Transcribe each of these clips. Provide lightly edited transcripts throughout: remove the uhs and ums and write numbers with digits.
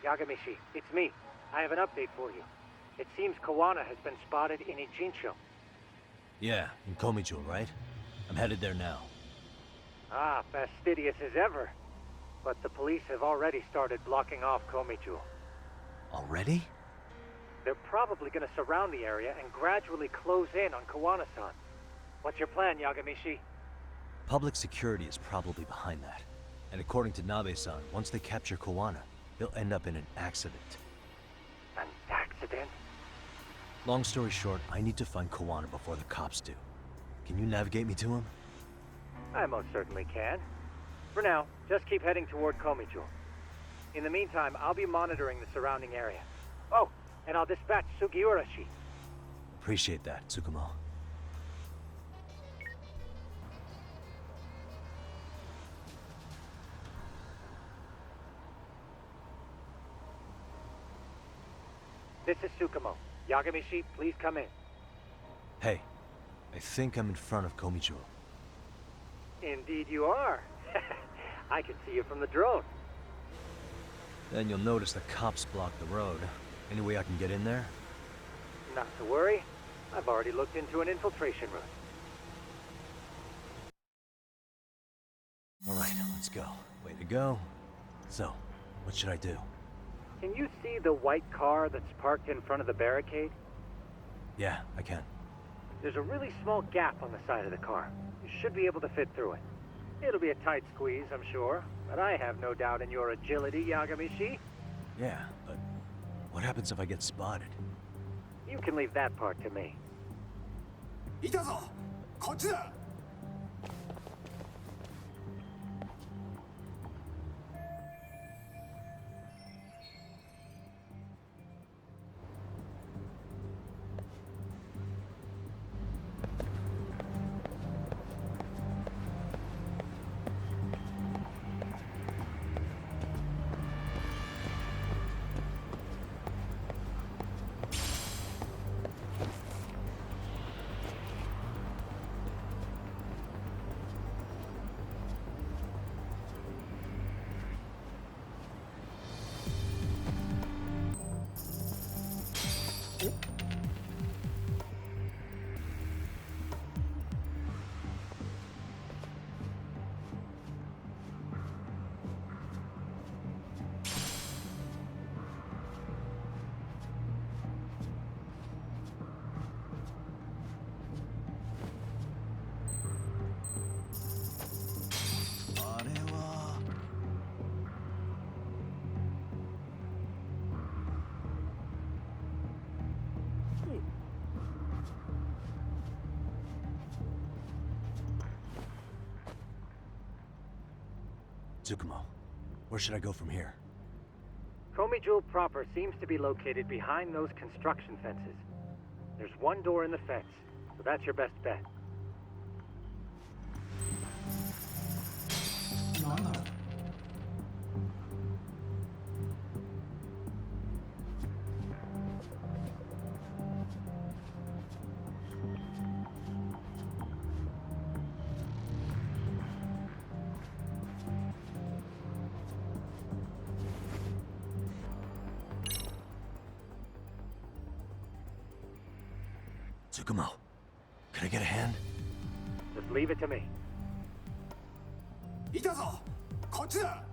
Yagami-shi, it's me. I have an update for you. It seems Kawana has been spotted in Ijincho. Yeah, in Komijo, right? I'm headed there now. Ah, fastidious as ever. But the police have already started blocking off Komijo. Already? They're probably gonna surround the area and gradually close in on Kawana-san. What's your plan, Yagami-shi? Public security is probably behind that. And according to Nabe-san, once they capture Kawana, they'll end up in an accident. An accident? Long story short, I need to find Kawana before the cops do. Can you navigate me to him? I most certainly can. For now, just keep heading toward Komijo. In the meantime, I'll be monitoring the surrounding area. Oh, and I'll dispatch Sugiura-shi. Appreciate that, Tsukumo. This is Tsukumo. Yagami-shi, please come in. Hey, I think I'm in front of Komijo. Indeed you are. I can see you from the drone. Then you'll notice the cops block the road. Any way I can get in there? Not to worry. I've already looked into an infiltration route. Alright, let's go. Way to go. So, what should I do? Can you see the white car that's parked in front of the barricade? Yeah, I can. There's a really small gap on the side of the car. You should be able to fit through it. It'll be a tight squeeze, I'm sure, but I have no doubt in your agility, Yagami-shi. Yeah, but what happens if I get spotted? You can leave that part to me. いたぞこっちだ Tsukumo, where should I go from here? Komijo proper seems to be located behind those construction fences. There's one door in the fence, so that's your best bet. なんだろう Tsukumo, can I get a hand? Just leave it to me. いたぞこっちだ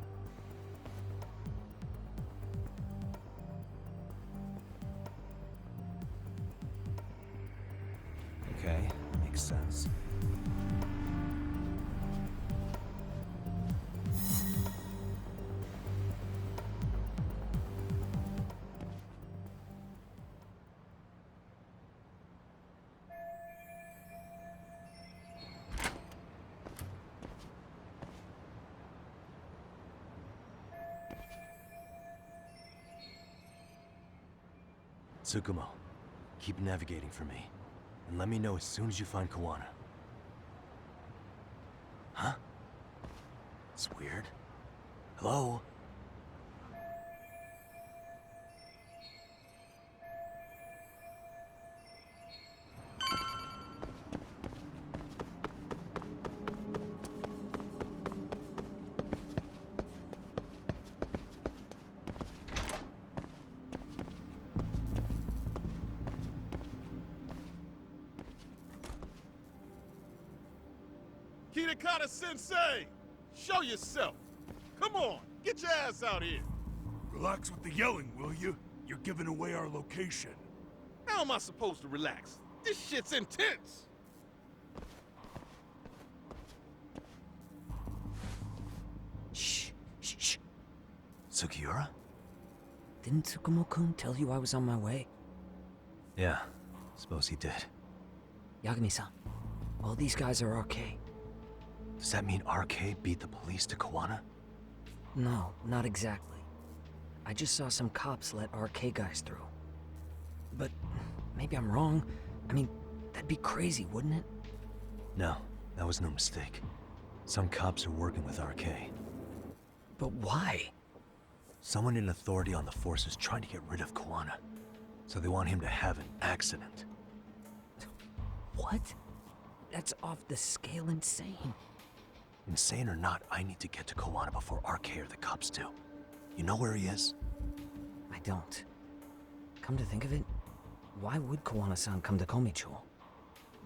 Okay, makes sense. Tsukumo, keep navigating for me. And let me know as soon as you find Kawana. Huh? It's weird. Hello? Sensei! Show yourself! Come on, get your ass out here! Relax with the yelling, will you? You're giving away our location. How am I supposed to relax? This shit's intense! Shh, shh, shh. Sugiura? Didn't Tsukumo-kun tell you I was on my way? Yeah, suppose he did. Yagami-san, all these guys are RK. Does that mean RK beat the police to Kawana? No, not exactly. I just saw some cops let RK guys through. But maybe I'm wrong. I mean, that'd be crazy, wouldn't it? No, that was no mistake. Some cops are working with RK. But why? Someone in authority on the force is trying to get rid of Kawana. So they want him to have an accident. What? That's off the scale insane. Insane or not, I need to get to Kawana before RK or the cops do. You know where he is? I don't. Come to think of it, why would Kawana-san come to Komichou?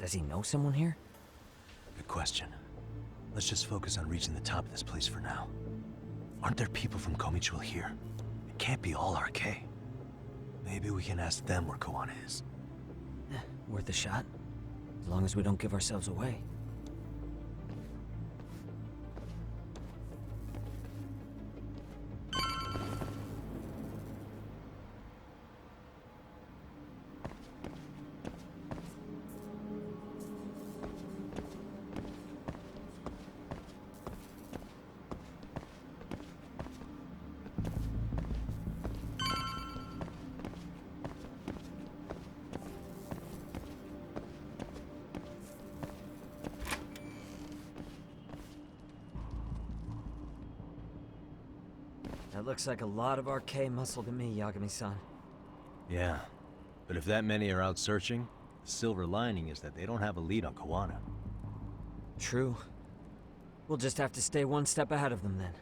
Does he know someone here? Good question. Let's just focus on reaching the top of this place for now. Aren't there people from Komichou here? It can't be all RK. Maybe we can ask them where Kawana is. Worth a shot. As long as we don't give ourselves away. That looks like a lot of RK muscle to me, Yagami-san. Yeah, but if that many are out searching, the silver lining is that they don't have a lead on Kawana. True. We'll just have to stay one step ahead of them then.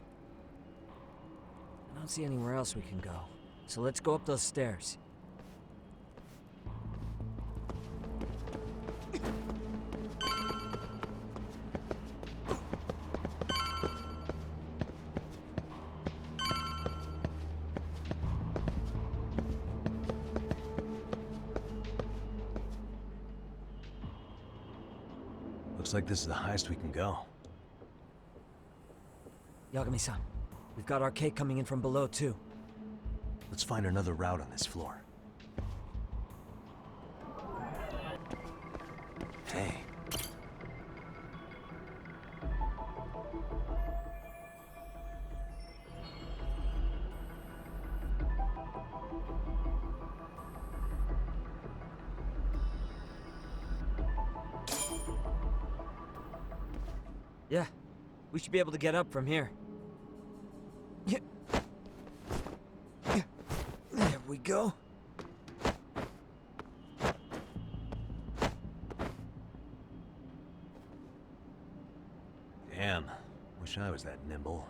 I don't see anywhere else we can go. So let's go up those stairs. Looks like this is the highest we can go. Yagami-san, we've got RK coming in from below too. Let's find another route on this floor. Hey. Yeah, we should be able to get up from here. There we go. Damn, wish I was that nimble.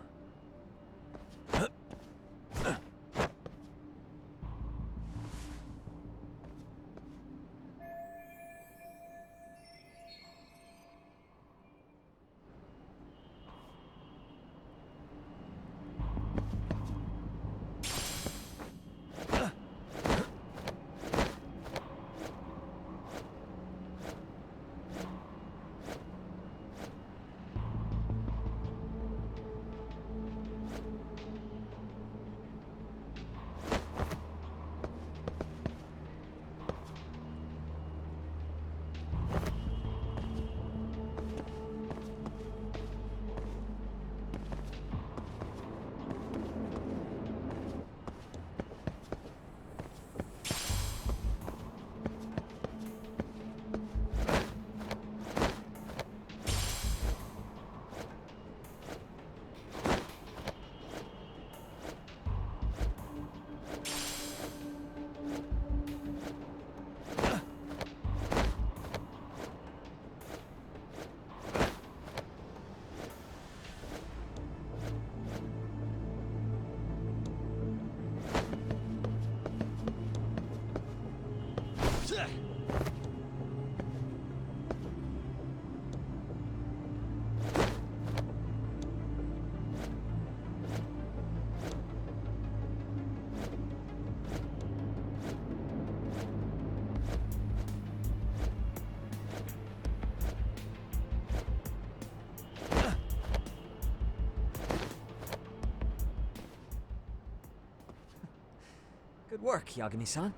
Good work, Yagami-san.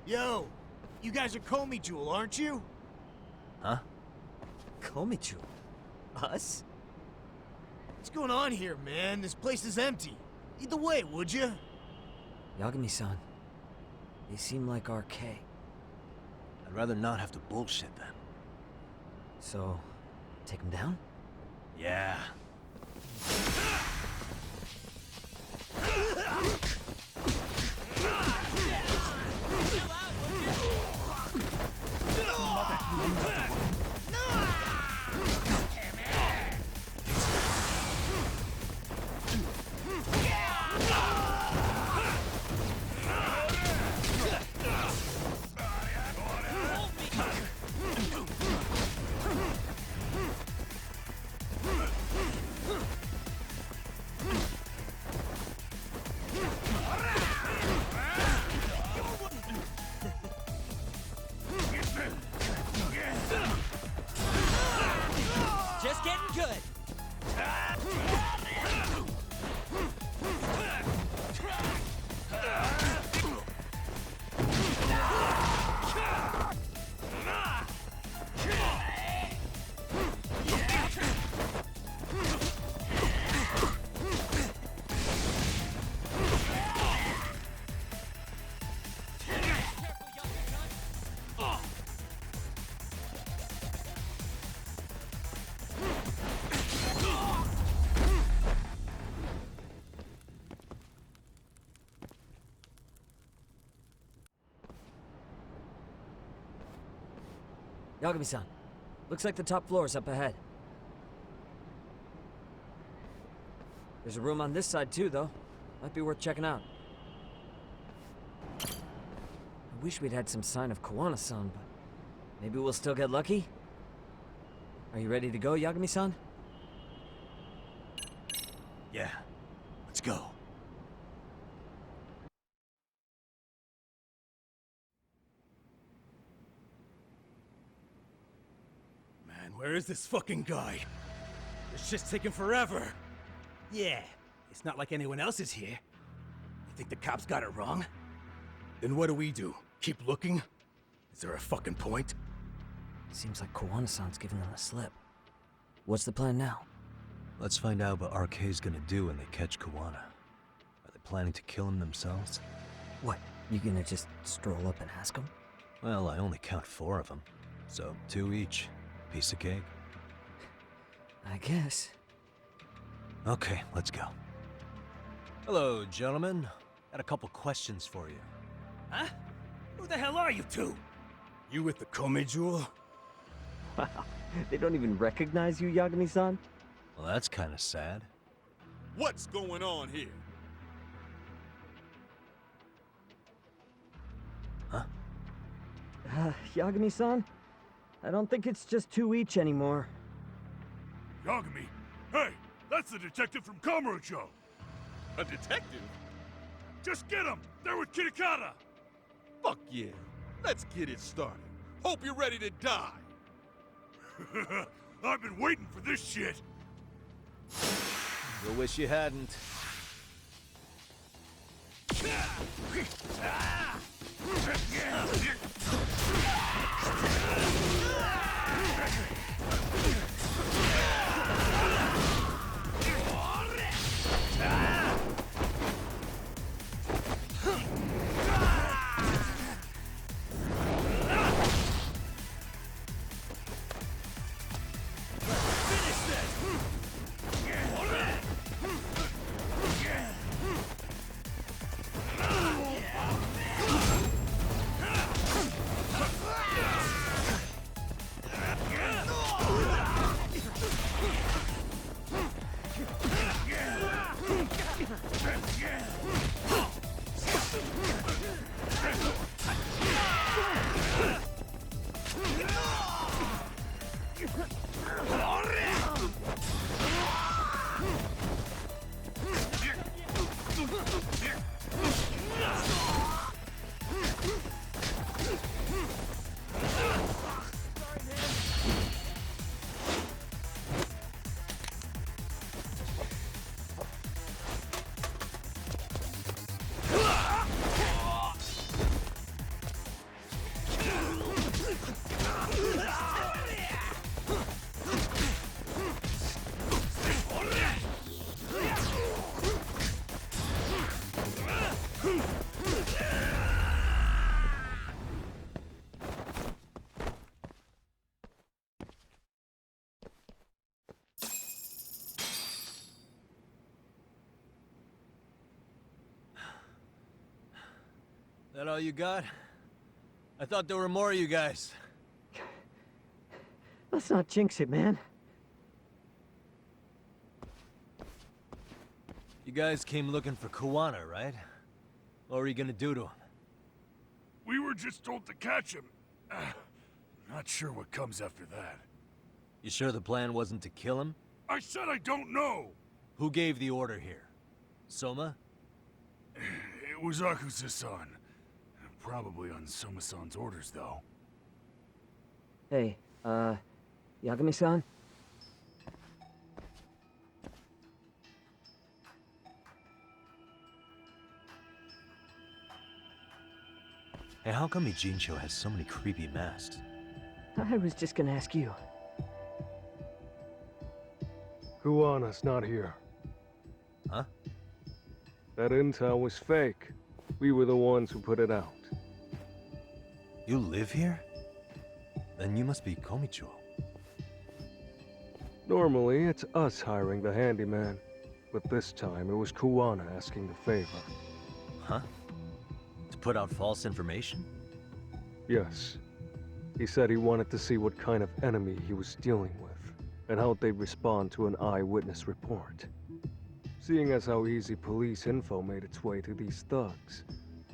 Yo, you guys are Comey Jewel, aren't you? Huh? Komichu? Us? What's going on here, man? This place is empty. Lead the way, would you? Yagami-san, they seem like RK. I'd rather not have to bullshit then. So, take them down? Yeah. Just getting good. Yagami-san, looks like the top floor is up ahead. There's a room on this side too, though. Might be worth checking out. I wish we'd had some sign of Kawana-san, but maybe we'll still get lucky? Are you ready to go, Yagami-san? Yeah. Let's go. Man, where is this fucking guy? This shit's taking forever. Yeah, it's not like anyone else is here. You think the cops got it wrong? Then what do? Keep looking? Is there a fucking point? Seems like Kawana-san's giving them the slip. What's the plan now? Let's find out what RK's gonna do when they catch Kawana. Are they planning to kill him themselves? What, you gonna just stroll up and ask them? Well, I only count 4 of them. So 2 each. Piece of cake. I guess. Okay, let's go. Hello, gentlemen. Got a couple questions for you. Huh? Who the hell are you two? You with the Comey Jewel? Wow, they don't even recognize you, Yagami-san? Well, that's kind of sad. What's going on here? Huh? Yagami-san? I don't think it's just 2 each anymore. Yagami, hey, that's the detective from Kamurocho. A detective? Just get him. They're with Kitakata. Fuck yeah. Let's get it started. Hope you're ready to die. I've been waiting for this shit. You'll wish you hadn't. That all you got? I thought there were more of you guys. Let's not jinx it, man. You guys came looking for Kuwana, right? What were you gonna do to him? We were just told to catch him. Not sure what comes after that. You sure the plan wasn't to kill him? I said I don't know! Who gave the order here? Soma? It was Akusa-san. Probably on Soma-san's orders, though. Hey, Yagami-san? Hey, how come Ijincho has so many creepy masks? I was just gonna ask you. Kuwana's not here. Huh? That intel was fake. We were the ones who put it out. You live here? Then you must be Komicho. Normally, it's us hiring the handyman. But this time, it was Kuwana asking the favor. Huh? To put out false information? Yes. He said he wanted to see what kind of enemy he was dealing with, and how they'd respond to an eyewitness report. Seeing as how easy police info made its way to these thugs,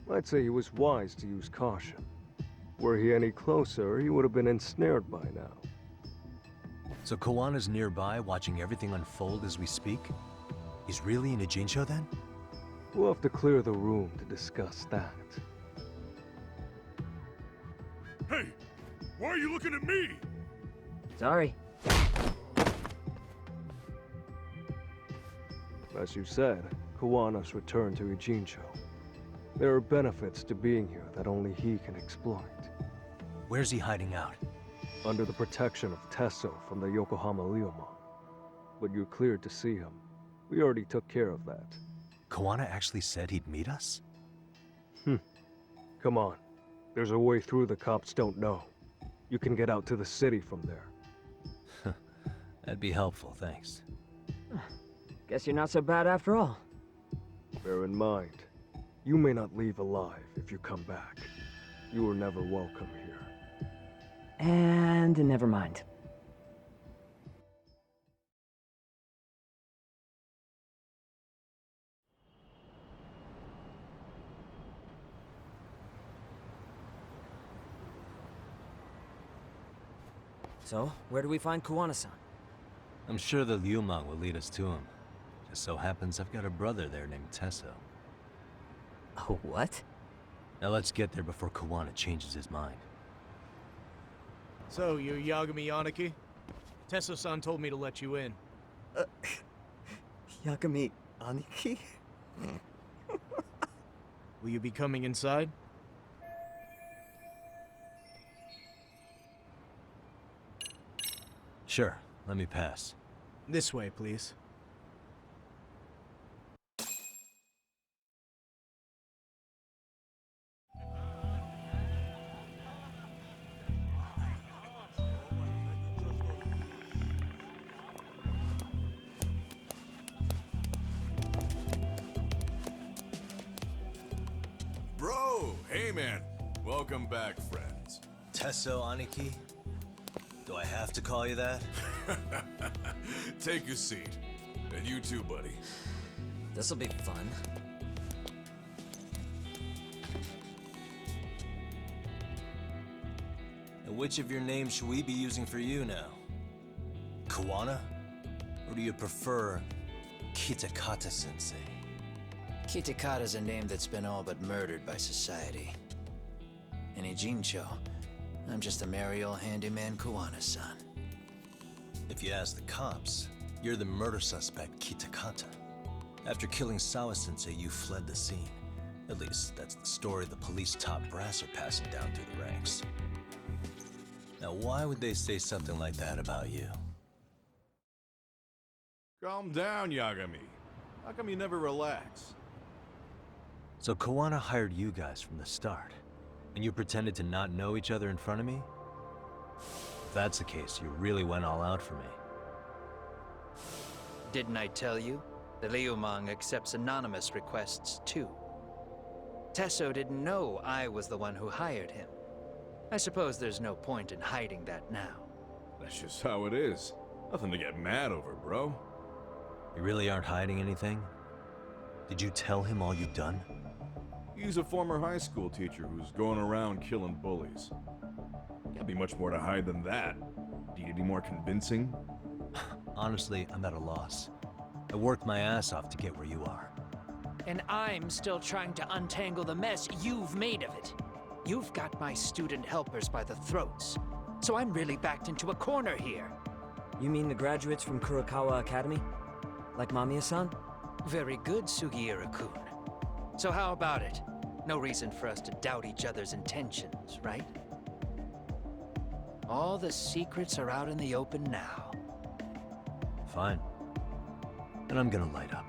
I'd say he was wise to use caution. Were he any closer, he would have been ensnared by now. So Kawana's nearby, watching everything unfold as we speak? He's really in Ijincho then? We'll have to clear the room to discuss that. Hey! Why are you looking at me? Sorry. As you said, Kawana's returned to Ijincho. There are benefits to being here that only he can exploit. Where's he hiding out? Under the protection of Tesso from the Yokohama Ryuman. But you're cleared to see him. We already took care of that. Kawana actually said he'd meet us? Come on. There's a way through the cops don't know. You can get out to the city from there. That'd be helpful, thanks. Guess you're not so bad after all. Bear in mind, you may not leave alive if you come back. You were never welcome here. And never mind. So, where do we find Kuwana-san? I'm sure the Ryuman will lead us to him. Just so happens I've got a brother there named Tesso. Oh, what? Now let's get there before Kawana changes his mind. So, you're Yagami Yaniki? Tesso-san told me to let you in. Yagami Aniki? Will you be coming inside? Sure, let me pass. This way, please. Bro, hey man. Welcome back, friends. Tesso Aniki? Do I have to call you that? Take a seat. And you too, buddy. This'll be fun. And which of your names should we be using for you now? Kawana? Or do you prefer Kitakata-sensei? Kitakata's a name that's been all but murdered by society. In Ijincho, I'm just a merry old handyman Kuwana-san. If you ask the cops, you're the murder suspect Kitakata. After killing Sawa-sensei, you fled the scene. At least, that's the story the police top brass are passing down through the ranks. Now, why would they say something like that about you? Calm down, Yagami. How come you never relax? So Kawana hired you guys from the start, and you pretended to not know each other in front of me? If that's the case, you really went all out for me. Didn't I tell you? The Ryuman accepts anonymous requests, too. Tesso didn't know I was the one who hired him. I suppose there's no point in hiding that now. That's just how it is. Nothing to get mad over, bro. You really aren't hiding anything? Did you tell him all you've done? He's a former high school teacher who's going around killing bullies. Can't be much more to hide than that. Do you need any more convincing? Honestly, I'm at a loss. I worked my ass off to get where you are. And I'm still trying to untangle the mess you've made of it. You've got my student helpers by the throats. So I'm really backed into a corner here. You mean the graduates from Kurokawa Academy? Like Mamiya-san? Very good, Sugiura-kun. So how about it? No reason for us to doubt each other's intentions, right? All the secrets are out in the open now. Fine. And I'm gonna light up.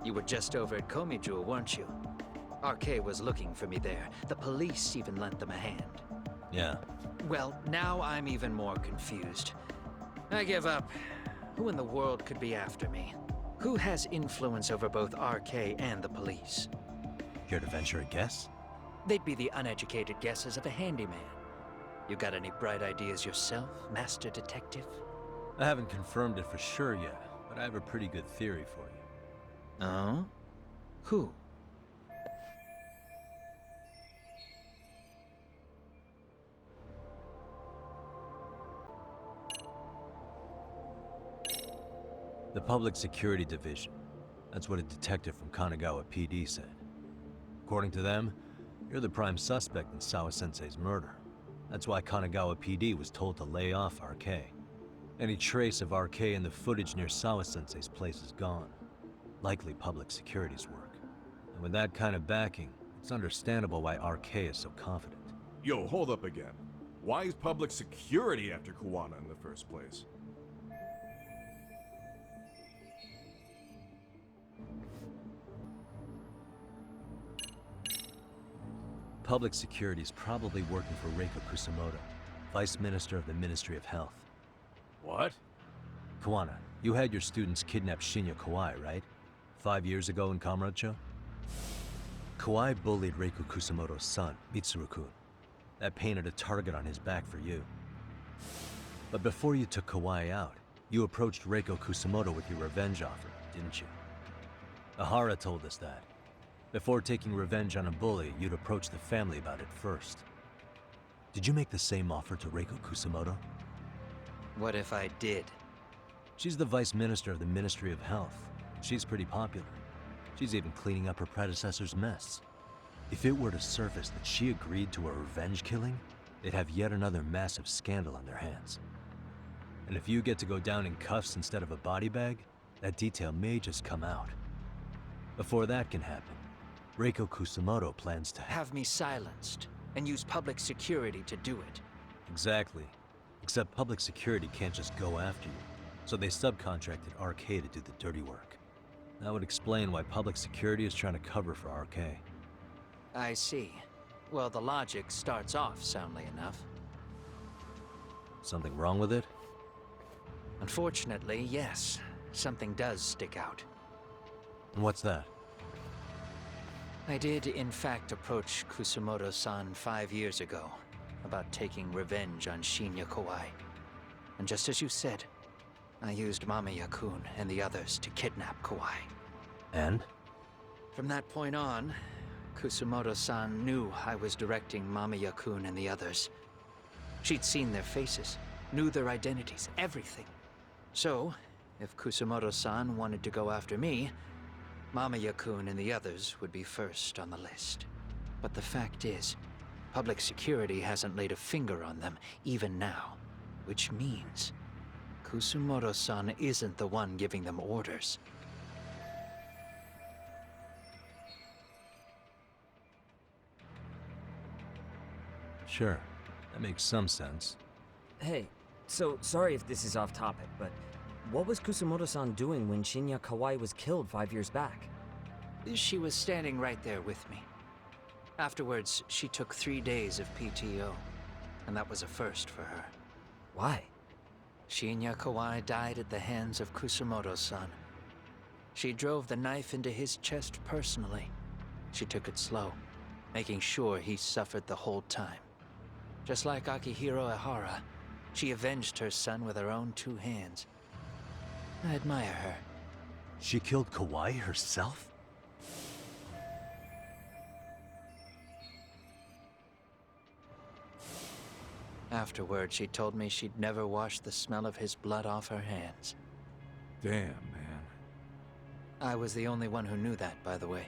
You were just over at Komijul, weren't you? RK was looking for me there. The police even lent them a hand. Yeah. Well, now I'm even more confused. I give up. Who in the world could be after me? Who has influence over both RK and the police? Care to venture a guess? They'd be the uneducated guesses of a handyman. You got any bright ideas yourself, Master Detective? I haven't confirmed it for sure yet, but I have a pretty good theory for you. Oh? Who? The Public Security Division. That's what a detective from Kanagawa PD said. According to them, you're the prime suspect in Sawa-sensei's murder. That's why Kanagawa PD was told to lay off RK. Any trace of RK in the footage near Sawa-sensei's place is gone. Likely public security's work. And with that kind of backing, it's understandable why RK is so confident. Yo, hold up again. Why is public security after Kuwana in the first place? Public security is probably working for Reiko Kusumoto, Vice Minister of the Ministry of Health. What? Kawana, you had your students kidnap Shinya Kawai, right? 5 years ago in Kamurocho? Kawai bullied Reiko Kusumoto's son, Mitsuru-kun. That painted a target on his back for you. But before you took Kawai out, you approached Reiko Kusumoto with your revenge offer, didn't you? Ahara told us that. Before taking revenge on a bully, you'd approach the family about it first. Did you make the same offer to Reiko Kusumoto? What if I did? She's the Vice Minister of the Ministry of Health. She's pretty popular. She's even cleaning up her predecessor's mess. If it were to surface that she agreed to a revenge killing, they'd have yet another massive scandal on their hands. And if you get to go down in cuffs instead of a body bag, that detail may just come out. Before that can happen, Reiko Kusumoto plans to Have me silenced, and use public security to do it. Exactly. Except public security can't just go after you, so they subcontracted RK to do the dirty work. That would explain why public security is trying to cover for RK. I see. Well, the logic starts off soundly enough. Something wrong with it? Unfortunately, yes. Something does stick out. And what's that? I did, in fact, approach Kusumoto-san 5 years ago about taking revenge on Shinya Kawai. And just as you said, I used Mamiya-kun and the others to kidnap Kawai. And? From that point on, Kusumoto-san knew I was directing Mamiya-kun and the others. She'd seen their faces, knew their identities, everything. So, if Kusumoto-san wanted to go after me, Mamiya-kun and the others would be first on the list. But the fact is, public security hasn't laid a finger on them, even now. Which means, Kusumoto-san isn't the one giving them orders. Sure, that makes some sense. Hey, so sorry if this is off topic, but what was Kusumoto-san doing when Shinya Kawai was killed 5 years back? She was standing right there with me. Afterwards, she took 3 days of PTO, and that was a first for her. Why? Shinya Kawai died at the hands of Kusumoto-san. She drove the knife into his chest personally. She took it slow, making sure he suffered the whole time. Just like Akihiro Ehara, she avenged her son with her own 2 hands. I admire her. She killed Kawai herself? Afterward, she told me she'd never wash the smell of his blood off her hands. Damn, man. I was the only one who knew that, by the way.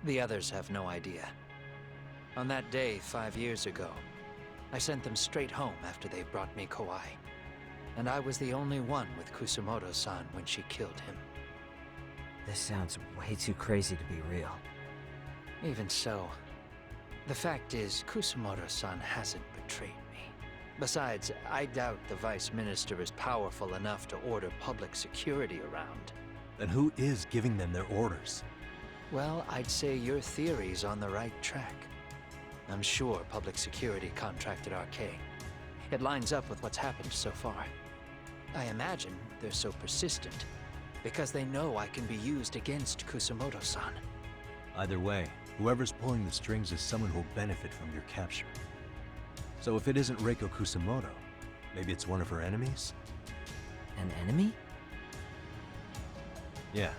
The others have no idea. On that day 5 years ago, I sent them straight home after they brought me Kawai. And I was the only one with Kusumoto-san when she killed him. This sounds way too crazy to be real. Even so, the fact is, Kusumoto-san hasn't betrayed me. Besides, I doubt the Vice Minister is powerful enough to order public security around. Then who is giving them their orders? Well, I'd say your theory's on the right track. I'm sure public security contracted RK. It lines up with what's happened so far. I imagine they're so persistent because they know I can be used against Kusumoto-san. Either way, whoever's pulling the strings is someone who'll benefit from your capture. So if it isn't Reiko Kusumoto, maybe it's one of her enemies? An enemy? Yeah,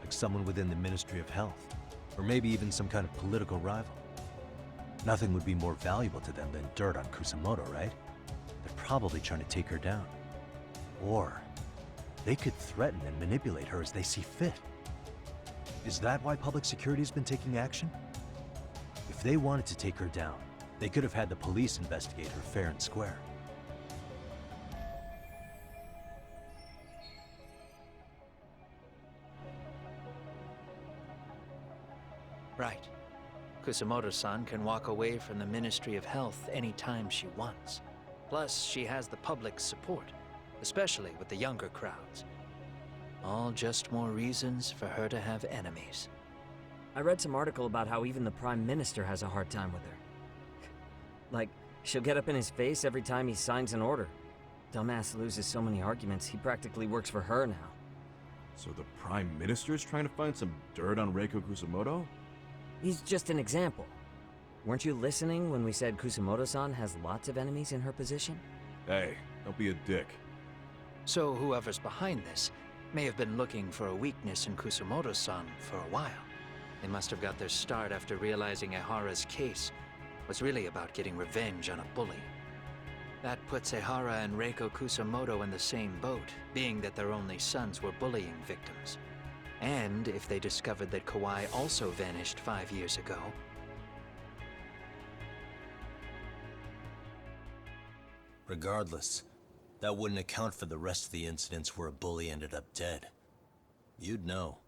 like someone within the Ministry of Health. Or maybe even some kind of political rival. Nothing would be more valuable to them than dirt on Kusumoto, right? They're probably trying to take her down. Or they could threaten and manipulate her as they see fit. Is that why public security's been taking action? If they wanted to take her down, they could have had the police investigate her fair and square. Right. Kusumoto-san can walk away from the Ministry of Health anytime she wants. Plus, she has the public's support, especially with the younger crowds. All just more reasons for her to have enemies. I read some article about how even the Prime Minister has a hard time with her. Like, she'll get up in his face every time he signs an order. Dumbass loses so many arguments, he practically works for her now. So the Prime Minister's trying to find some dirt on Reiko Kusumoto? He's just an example. Weren't you listening when we said Kusumoto-san has lots of enemies in her position? Hey, don't be a dick. So whoever's behind this may have been looking for a weakness in Kusumoto-san for a while. They must have got their start after realizing Ehara's case was really about getting revenge on a bully. That puts Ehara and Reiko Kusumoto in the same boat, being that their only sons were bullying victims. And if they discovered that Kawai also vanished 5 years ago... Regardless, that wouldn't account for the rest of the incidents where a bully ended up dead. You'd know.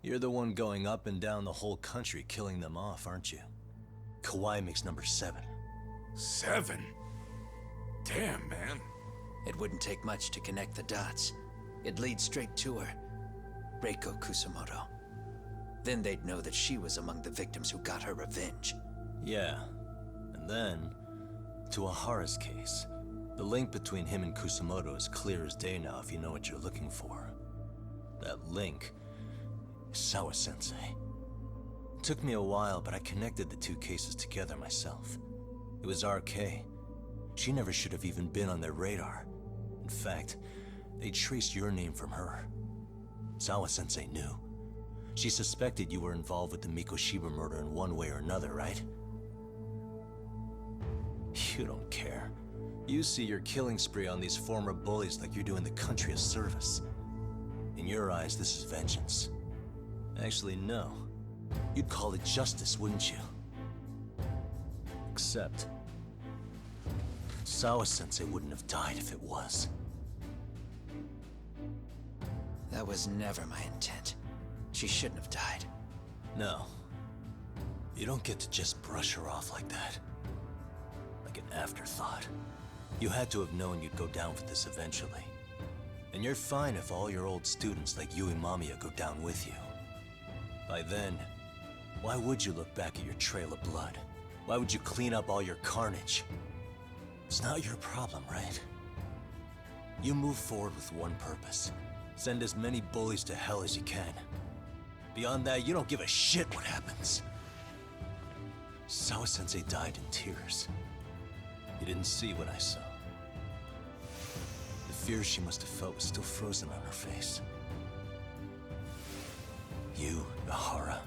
You're the one going up and down the whole country killing them off, aren't you? Kawai makes number 7. 7? Damn, man. It wouldn't take much to connect the dots. It'd lead straight to her. Reiko Kusumoto. Then they'd know that she was among the victims who got her revenge. Yeah. And then, to Ahara's case. The link between him and Kusumoto is clear as day now if you know what you're looking for. That link is Sawa-sensei. It took me a while, but I connected the 2 cases together myself. It was RK. She never should have even been on their radar. In fact, they traced your name from her. Sawa-sensei knew. She suspected you were involved with the Mikoshiba murder in one way or another, right? You don't care. You see your killing spree on these former bullies like you're doing the country a service. In your eyes, this is vengeance. Actually, no. You'd call it justice, wouldn't you? Except... Sawa-sensei wouldn't have died if it was. That was never my intent. She shouldn't have died. No. You don't get to just brush her off like that. Like an afterthought. You had to have known you'd go down for this eventually. And you're fine if all your old students like Yui Mamiya go down with you. By then, why would you look back at your trail of blood? Why would you clean up all your carnage? It's not your problem, right? You move forward with one purpose. Send as many bullies to hell as you can. Beyond that, you don't give a shit what happens. Sawa-sensei died in tears. You didn't see what I saw. The fear she must have felt was still frozen on her face. You, Ihara,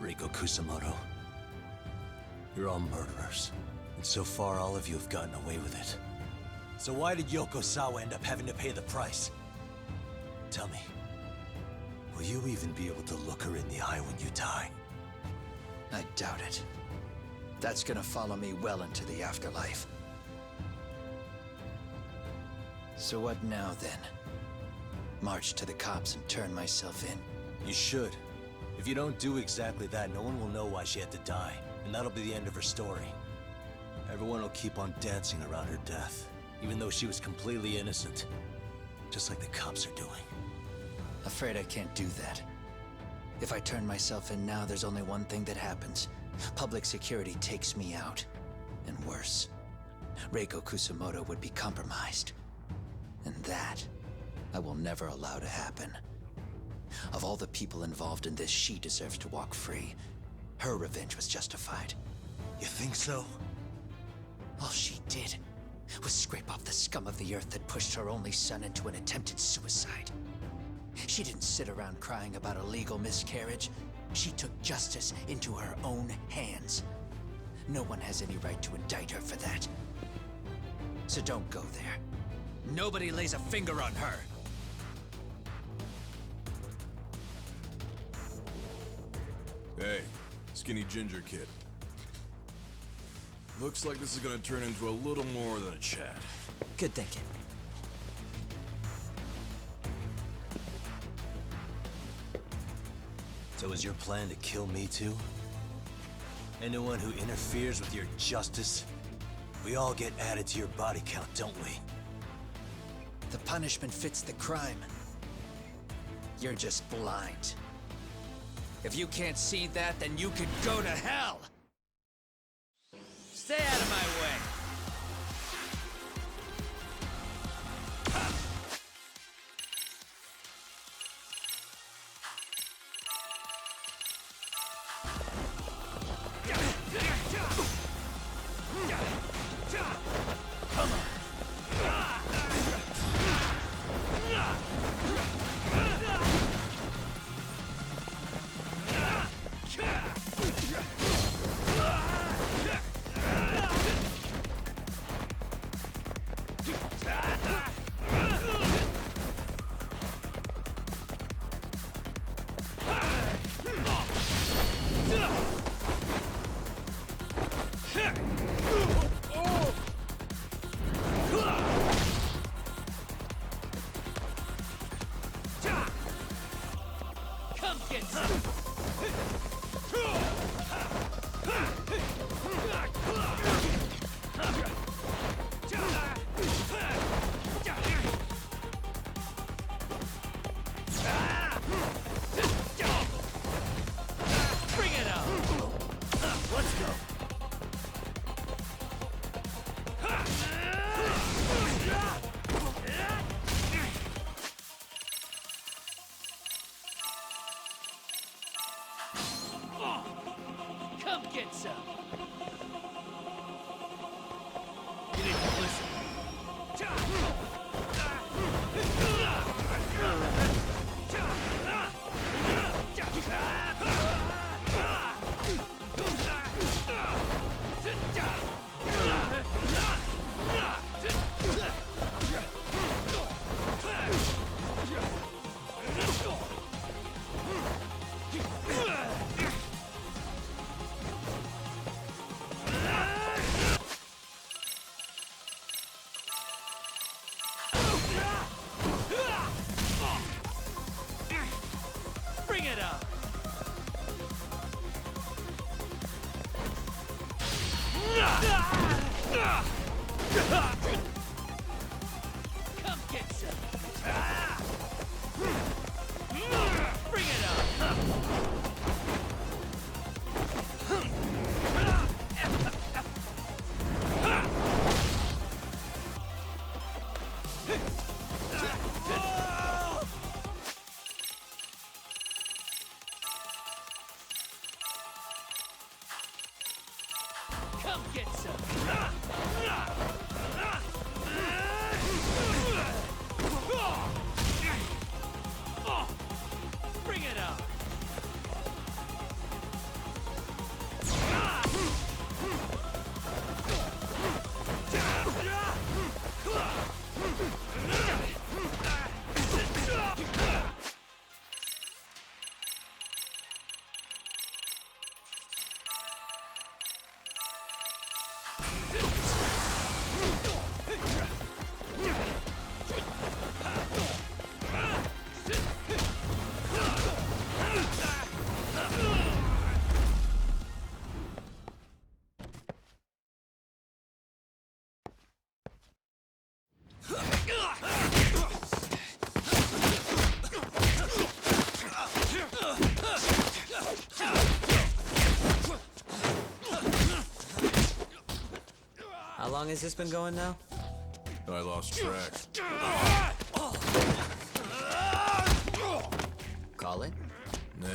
Reiko Kusamoto, you're all murderers. And so far, all of you have gotten away with it. So why did Yoko Sawa end up having to pay the price? Tell me, will you even be able to look her in the eye when you die? I doubt it. That's gonna follow me well into the afterlife. So what now, then? March to the cops and turn myself in? You should. If you don't do exactly that, no one will know why she had to die. And that'll be the end of her story. Everyone will keep on dancing around her death, even though she was completely innocent. Just like the cops are doing. Afraid I can't do that. If I turn myself in now, there's only one thing that happens. Public security takes me out. And worse, Reiko Kusamoto would be compromised. And that, I will never allow to happen. Of all the people involved in this, she deserves to walk free. Her revenge was justified. You think so? All she did was scrape off the scum of the earth that pushed her only son into an attempted suicide. She didn't sit around crying about a legal miscarriage. She took justice into her own hands. No one has any right to indict her for that. So don't go there. Nobody lays a finger on her. Hey, skinny ginger kid. Looks like this is gonna turn into a little more than a chat. Good thinking. So is your plan to kill me too? Anyone who interferes with your justice, we all get added to your body count, don't we? The punishment fits the crime. You're just blind. If you can't see that, then you can go to hell! Stay out of my way! Bring it up! How long has this been going now? I lost track. Call it? Nah.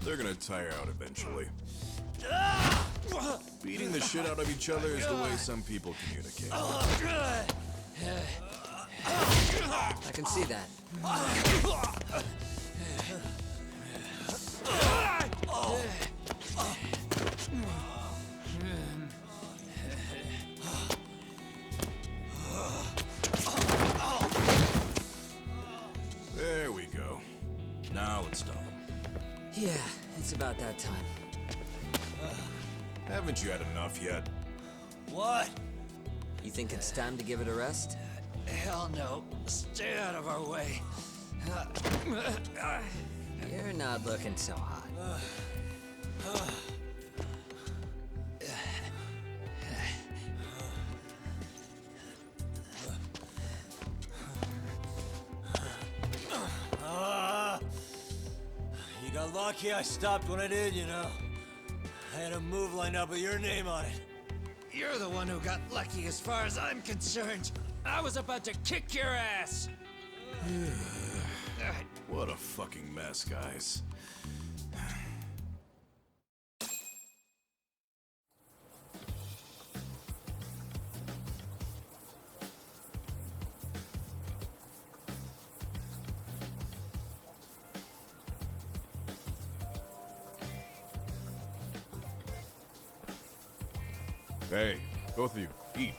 They're gonna tire out eventually. Beating the shit out of each other is the way some people communicate. I can see that. There we go. Now let's stop them. Yeah, it's about that time. Haven't you had enough yet? What? You think it's time to give it a rest? Hell no. Stay out of our way. You're not looking so hot. You got lucky I stopped when I did, you know. I had a move lined up with your name on it. You're the one who got lucky as far as I'm concerned. I was about to kick your ass. What a fucking mess, guys. Hey, both of you, eat.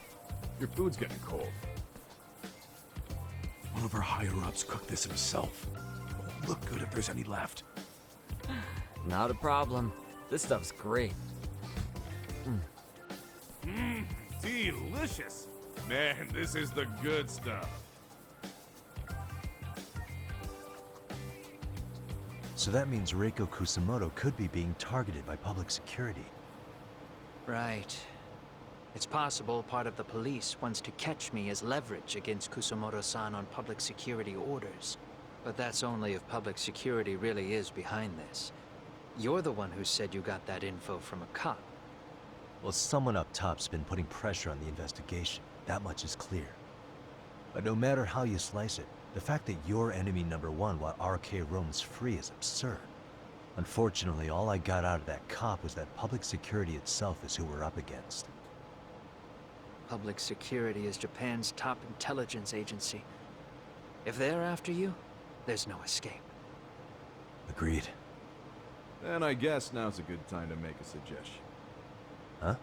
Your food's getting cold. One of our higher-ups cooked this himself. Won't look good if there's any left. Not a problem. This stuff's great. Delicious! Man, this is the good stuff. So that means Reiko Kusamoto could be being targeted by public security. Right. It's possible part of the police wants to catch me as leverage against Kusamoto-san on public security orders. But that's only if public security really is behind this. You're the one who said you got that info from a cop. Well, someone up top's been putting pressure on the investigation. That much is clear. But no matter how you slice it, the fact that you're enemy number one while RK roams free is absurd. Unfortunately, all I got out of that cop was that public security itself is who we're up against. Public security is Japan's top intelligence agency. If they're after you, there's no escape. Agreed. And I guess now's a good time to make a suggestion. Huh?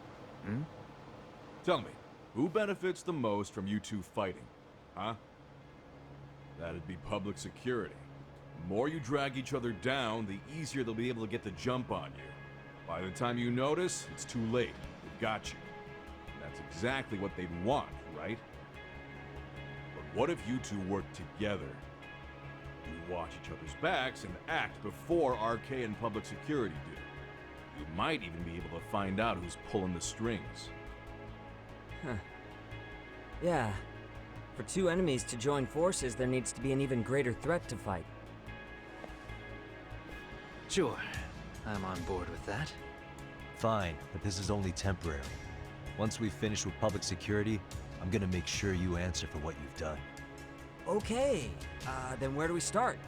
Tell me, who benefits the most from you two fighting? Huh? That'd be public security. The more you drag each other down, the easier they'll be able to get the jump on you. By the time you notice, it's too late. They've got you. That's exactly what they'd want, right? But what if you two work together? You watch each other's backs and act before RK and public security do. You might even be able to find out who's pulling the strings. Yeah. For two enemies to join forces, there needs to be an even greater threat to fight. Sure, I'm on board with that. Fine, but this is only temporary. Once we finish with public security, I'm gonna make sure you answer for what you've done. Okay, then where do we start?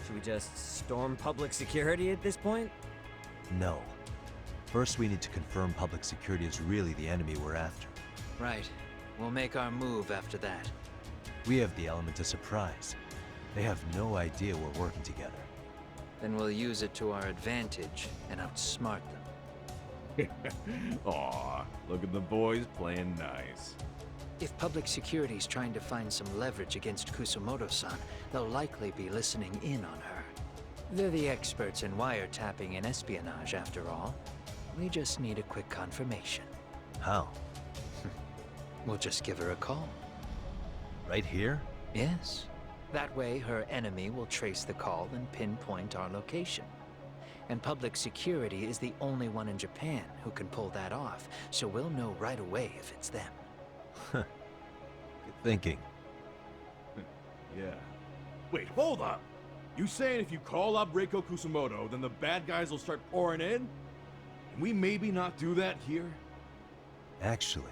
Should we just storm public security at this point? No. First, we need to confirm public security is really the enemy we're after. Right. We'll make our move after that. We have the element of surprise. They have no idea we're working together. Then we'll use it to our advantage and outsmart them. Aw, look at the boys playing nice. If public security's trying to find some leverage against Kusumoto-san, they'll likely be listening in on her. They're the experts in wiretapping and espionage, after all. We just need a quick confirmation. How? We'll just give her a call. Right here? Yes. That way, her enemy will trace the call and pinpoint our location. And public security is the only one in Japan who can pull that off, so we'll know right away if it's them. Good thinking. Yeah. Wait, hold up! You saying if you call up Reiko Kusumoto, then the bad guys will start pouring in? Can we maybe not do that here? Actually,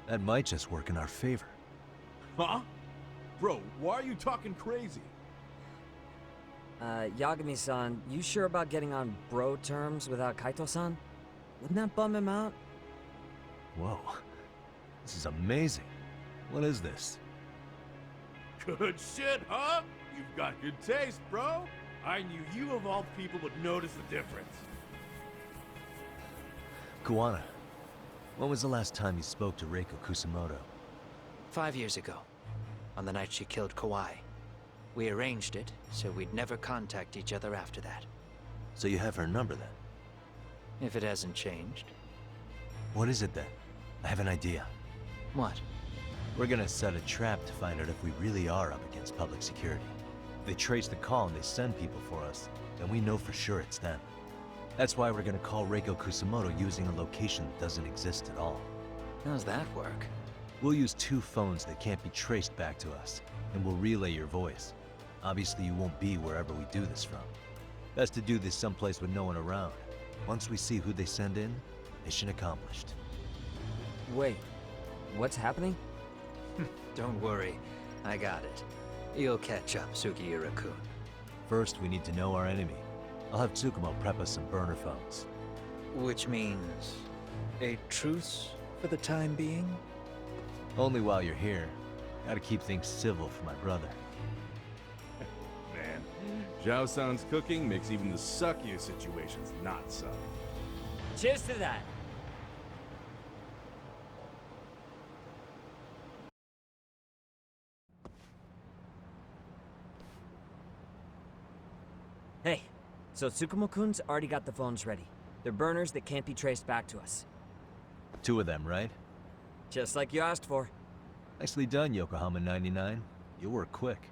that might just work in our favor. Huh? Bro, why are you talking crazy? Yagami-san, you sure about getting on bro terms without Kaito-san? Wouldn't that bum him out? Whoa. This is amazing. What is this? Good shit, huh? You've got good taste, bro. I knew you of all people would notice the difference. Kuwana, when was the last time you spoke to Reiko Kusumoto? 5 years ago, on the night she killed Kawai. We arranged it, so we'd never contact each other after that. So you have her number then? If it hasn't changed. What is it then? I have an idea. What? We're gonna set a trap to find out if we really are up against public security. If they trace the call and they send people for us, then we know for sure it's them. That's why we're gonna call Reiko Kusumoto using a location that doesn't exist at all. How's that work? We'll use 2 phones that can't be traced back to us, and we'll relay your voice. Obviously, you won't be wherever we do this from. Best to do this someplace with no one around. Once we see who they send in, mission accomplished. Wait, what's happening? Don't worry, I got it. You'll catch up, Sugiura-kun. First, we need to know our enemy. I'll have Tsukumo prep us some burner phones. Which means a truce for the time being? Only while you're here. Gotta keep things civil for my brother. Man, Zhao-san's cooking makes even the suckiest situations not suck. Cheers to that! Hey, so Tsukumo-kun's already got the phones ready. They're burners that can't be traced back to us. 2 of them, right? Just like you asked for. Nicely done, Yokohama 99. You work quick.